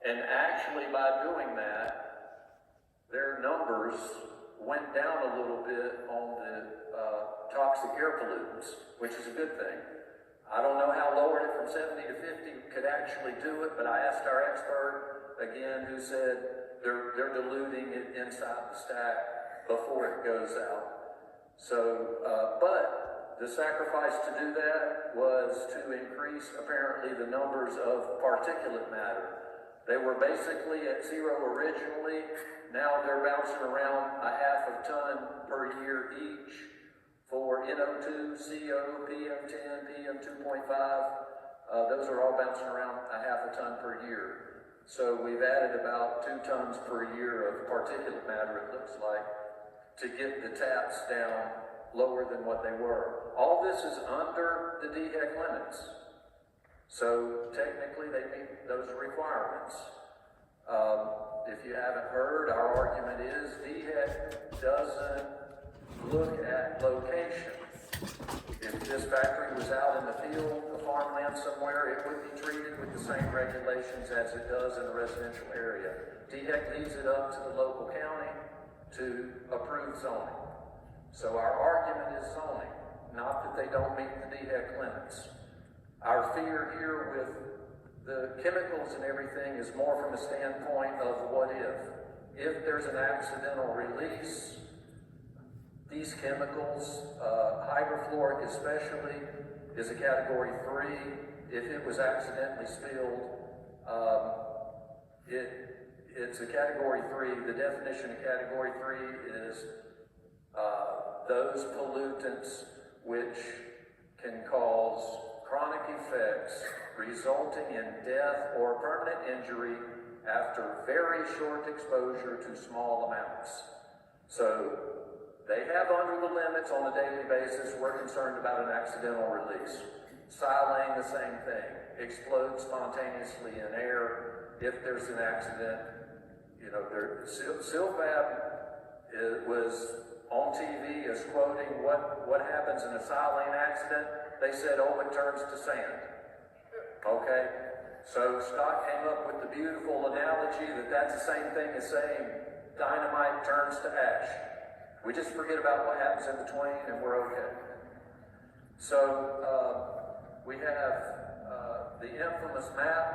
And actually, by doing that, their numbers went down a little bit on the toxic air pollutants, which is a good thing. I don't know how lowering it from 70 to 50 could actually do it, but I asked our expert again, who said they're diluting it inside the stack before it goes out. So, but the sacrifice to do that was to increase apparently the numbers of particulate matter. They were basically at zero originally. Now they're bouncing around a half a ton per year each for NO2, CO, PM10, PM2.5. Those are all bouncing around a half a ton per year. So we've added about 2 tons per year of particulate matter, it looks like, to get the taps down lower than what they were. All this is under the DHEC limits. So technically they meet those requirements. If you haven't heard, our argument is DHEC doesn't look at location. If this factory was out in the field, the farmland somewhere, it would be treated with the same regulations as it does in a residential area. DHEC leaves it up to the local county to approve zoning. So our argument is zoning, not that they don't meet the DHEC limits. Our fear here with the chemicals and everything is more from a standpoint of what if. If there's an accidental release, these chemicals, hydrofluoric especially, is a category 3. If it was accidentally spilled, it's a category 3. The definition of category 3 is those pollutants which can cause chronic effects resulting in death or permanent injury after very short exposure to small amounts. So they have under the limits on a daily basis. We're concerned about an accidental release. Silane, the same thing. Explodes spontaneously in air if there's an accident. You know, Silfab was on TV as quoting what happens in a silane accident. They said, oh, it turns to sand. Okay? So Scott came up with the beautiful analogy that that's the same thing as saying dynamite turns to ash. We just forget about what happens in between and we're okay. So we have the infamous map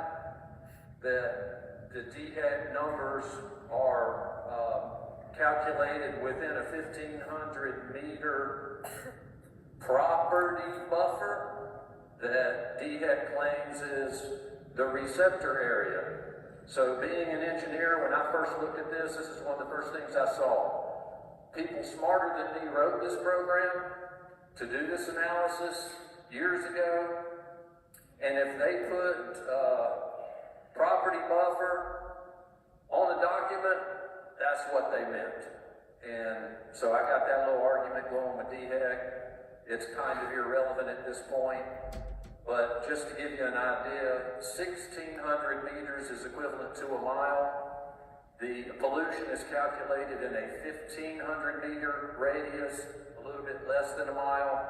that the DHEC numbers are calculated within a 1,500 meter property buffer that DHEC claims is the receptor area. So being an engineer, when I first looked at this is one of the first things I saw. People smarter than me wrote this program to do this analysis years ago, and if they put property buffer on a document, that's what they meant. And so I got that little argument going with DHEC. It's kind of irrelevant at this point, but just to give you an idea, 1,600 meters is equivalent to a mile. The pollution is calculated in a 1,500 meter radius, a little bit less than a mile.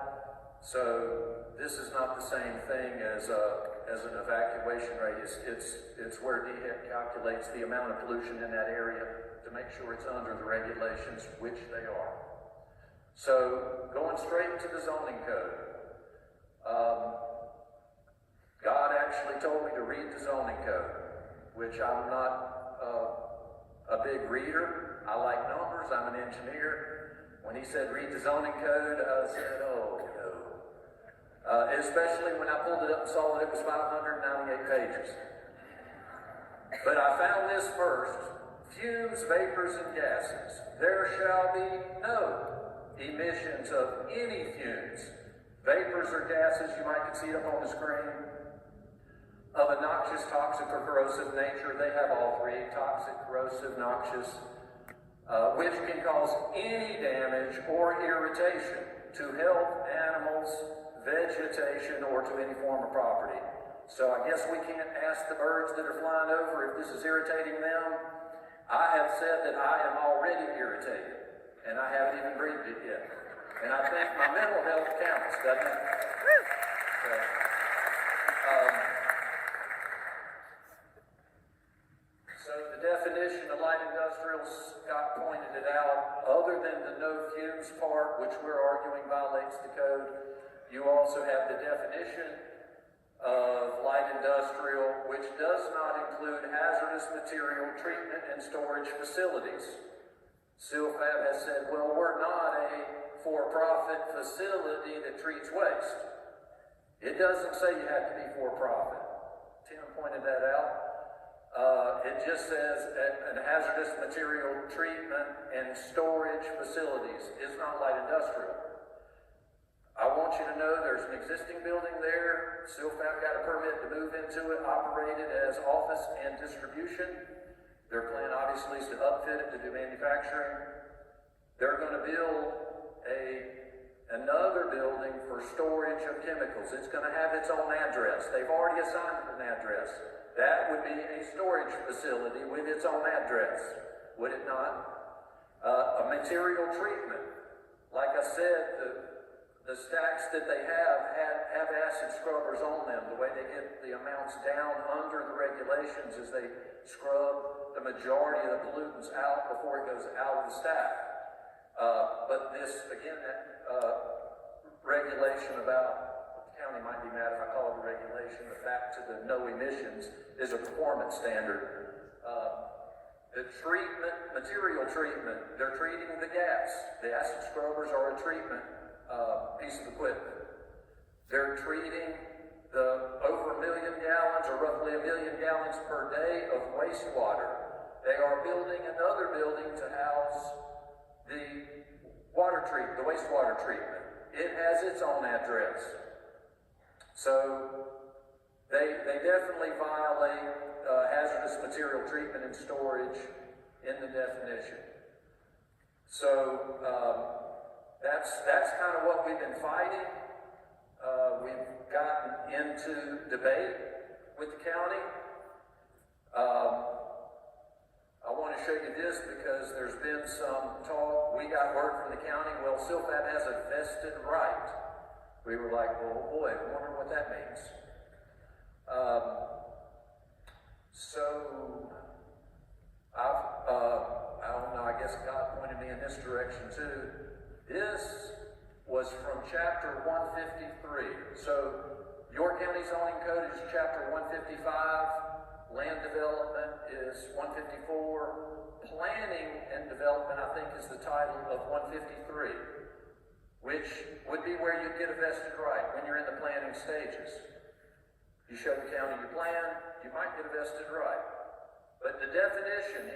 So this is not the same thing as an evacuation radius. It's where DHEC calculates the amount of pollution in that area to make sure it's under the regulations, which they are. So going straight to the zoning code. God actually told me to read the zoning code, which I'm not a big reader. I like numbers. I'm an engineer. When he said read the zoning code, I said, oh no. Especially when I pulled it up and saw that it was 598 pages. But I found this first. Fumes, vapors, and gases. There shall be no emissions of any fumes, vapors, or gases, you might can see it up on the screen, of a noxious, toxic, or corrosive nature. They have all three: toxic, corrosive, noxious, which can cause any damage or irritation to health, animals, vegetation, or to any form of property. So I guess we can't ask the birds that are flying over if this is irritating them. I have said that I am already irritated, and I haven't even breathed it yet. And I think my mental health counts, doesn't it? So, light industrial, Scott pointed it out, other than the no fumes part, which we're arguing violates the code, you also have the definition of light industrial, which does not include hazardous material treatment and storage facilities. CILFAB has said, well, we're not a for-profit facility that treats waste. It doesn't say you have to be for-profit. Tim pointed that out. It just says an hazardous material treatment and storage facilities is not light industrial. I want you to know there's an existing building there. CILFAB got a permit to move into it, operate it as office and distribution. Their plan obviously is to upfit it to do manufacturing. They're going to build another building for storage of chemicals. It's going to have its own address. They've already assigned it an address. That would be a storage facility with its own address, would it not? A material treatment. Like I said, the stacks that they have acid scrubbers on them. The way they get the amounts down under the regulations is they scrub the majority of the pollutants out before it goes out of the stack. But this, again, that regulation about, the county might be mad if I call it a regulation, but back to the no emissions is a performance standard. The treatment, material treatment, they're treating the gas. The acid scrubbers are a treatment piece of equipment. They're treating the over 1 million gallons, or roughly 1 million gallons per day of wastewater. They are building another building to house the wastewater treatment. It has its own address. So they definitely violate hazardous material treatment and storage in the definition. So that's kind of what we've been fighting. We've gotten into debate with the county. I want to show you this because there's been some talk. We got word from the county, well, CILFAB has a vested right. We were like, well, boy, I wonder what that means. So, I don't know, I guess God pointed me in this direction too. This was from chapter 153. So, your county zoning code is chapter 155. Land development is 154. Planning and development, I think, is the title of 153, which would be where you get a vested right when you're in the planning stages. You show the county your plan, you might get a vested right. But the definition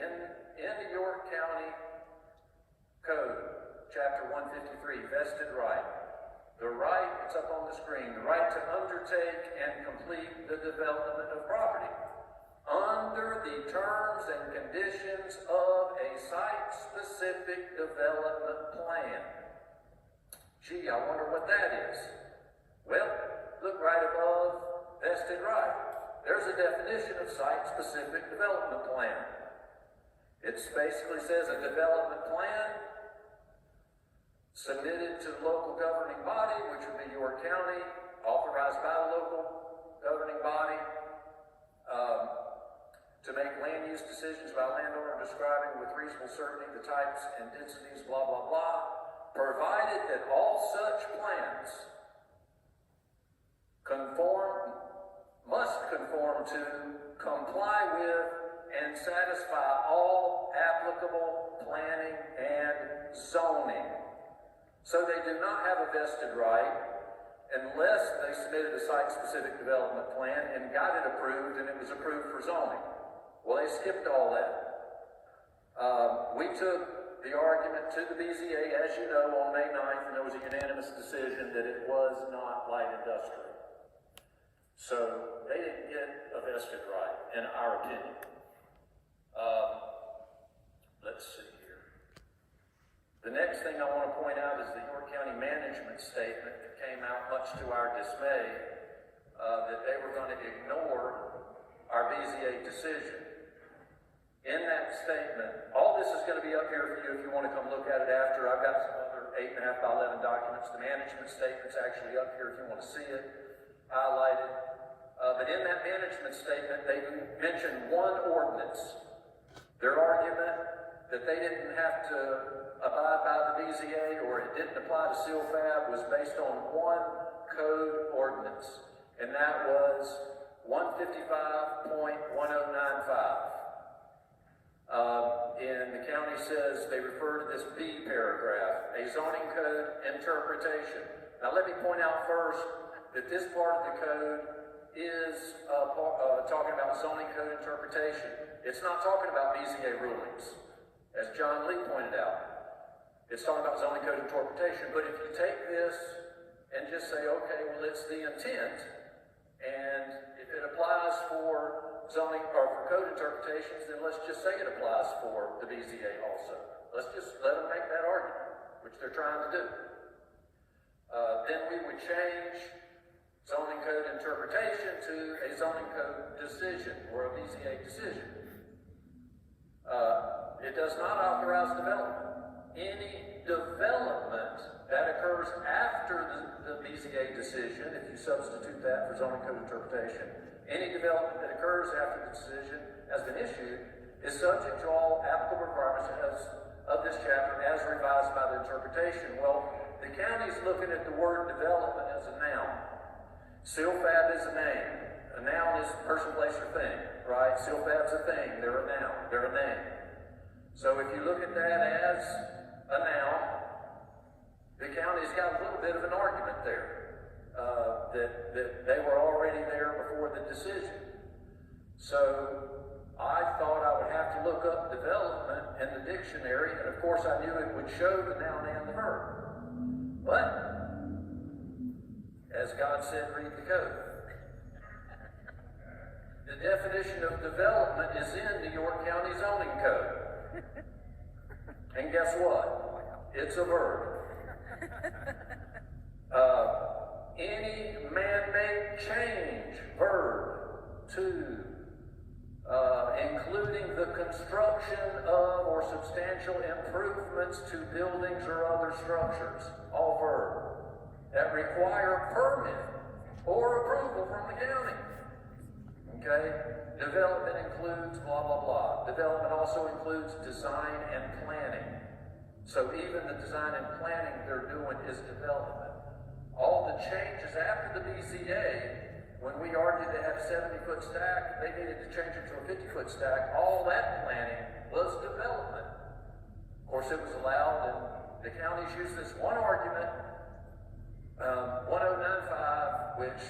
in the York County Code, chapter 153, vested right. The right, it's up on the screen, the right to undertake and complete the development of property under the terms and conditions of a site-specific development plan. Gee, I wonder what that is. Well, look right above vested right. There's a definition of site-specific development plan. It basically says a development plan submitted to the local governing body, which would be York County, authorized by the local governing body, to make land use decisions by landowner describing with reasonable certainty the types and densities, blah, blah, blah, provided that all such plans must conform to, comply with, and satisfy all applicable planning and zoning. So they do not have a vested right unless they submitted a site-specific development plan and got it approved, and it was approved for zoning. Well, they skipped all that. We took the argument to the BZA, as you know, on May 9th, and there was a unanimous decision that it was not light industrial. So they didn't get a vested right, in our opinion. Let's see here. The next thing I want to point out is the York County management statement that came out, much to our dismay, that they were going to ignore our BZA decision. In that statement, all this is going to be up here for you if you want to come look at it after. I've got some other 8.5 by 11 documents. The management statement's actually up here if you want to see it, highlighted. But in that management statement, they mention one ordinance. Their argument that they didn't have to abide by the BZA or it didn't apply to CILFAB was based on one code ordinance, and that was 155.1095. And the county says they refer to this B paragraph, a zoning code interpretation. Now let me point out first that this part of the code is talking about zoning code interpretation. It's not talking about BZA rulings, as John Lee pointed out. It's talking about zoning code interpretation. But if you take this and just say, okay, well, it's the intent, and if it applies for zoning or for code interpretations, then let's just say it applies for the BZA also. Let's just let them make that argument, which they're trying to do. Then we would change zoning code interpretation to a zoning code decision or a BZA decision. It does not authorize development. Any development that occurs after the BZA decision, if you substitute that for zoning code interpretation, any development that occurs after the decision has been issued is subject to all applicable requirements of this chapter as revised by the interpretation. Well, the county's looking at the word development as a noun. CILFAB is a name. A noun is person, place, or thing, right? CILFAB's a thing. They're a noun. They're a name. So if you look at that as a noun, the county's got a little bit of an argument there. That they were already there before the decision. So I thought I would have to look up development in the dictionary, and of course I knew it would show the noun and the verb. But, as God said, read the code. The definition of development is in New York County Zoning Code. And guess what? It's a verb. Any man-made change, verb, to, including the construction of or substantial improvements to buildings or other structures, all verb, that require permit or approval from the county. Okay? Development includes blah, blah, blah. Development also includes design and planning. So even the design and planning they're doing is development. All the changes after the BZA, when we argued to have a 70-foot stack, they needed to change it to a 50-foot stack. All that planning was development. Of course, it was allowed, and the counties use this one argument, 1095, which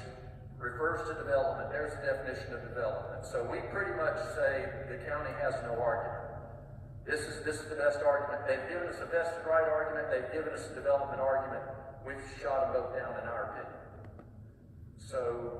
refers to development. There's the definition of development. So we pretty much say the county has no argument. This is the best argument. They've given us a vested right argument. They've given us a development argument. We've shot them both down in our opinion. So